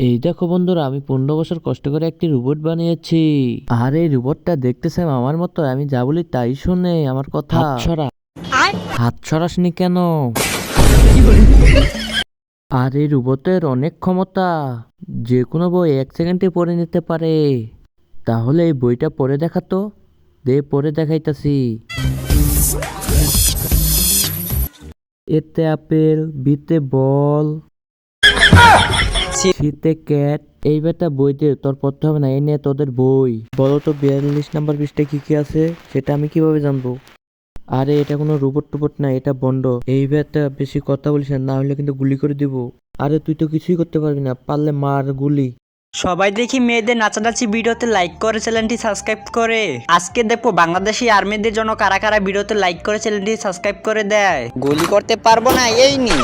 এই দেখো বন্ধুরা, আমি 15 বছর কষ্ট করে একটি রোবট বানিয়েছি। আর এই রোবটটা দেখতে সেম আমার মতো, আমি যা বলি তাই শুনে আমার কথা। হাত সরাসনি কেন? আর এই রোবটের অনেক ক্ষমতা, যে কোনো বই 1 সেকেন্ডে পড়ে নিতে পারে। তাহলে এই বইটা পড়ে দেখাতো। দে পড়ে দেখাইতাছি। এতে আপেল, বিতে বল, শীতে ক্যাট। এই বেটা বই দে, তোর পড়তে হবে না, এই নিয়ে তোদের বই। বলো তো 42 নাম্বার পৃষ্ঠায় কি কি আছে, সেটা আমি কিভাবে জানবো? আরে এটা কোনো রোবট টোবট না, এটা বন্ড। এই বেটা বেশি কথা বলিস না, না হলে কিন্তু গুলি করে দিব। আরে তুই তো কিছুই করতে পারবি না, পারলে মার গুলি। সবাই দেখি মেয়েদের নাচানাচি ভিডিওতে লাইক করে চ্যানেলটি সাবস্ক্রাইব করে। আজকে দেখো বাংলাদেশি আর্মিদের জন্য কারা কারা ভিডিওতে লাইক করে চ্যানেলটি সাবস্ক্রাইব করে দেয়। গুলি করতে পারবো না, এই নি।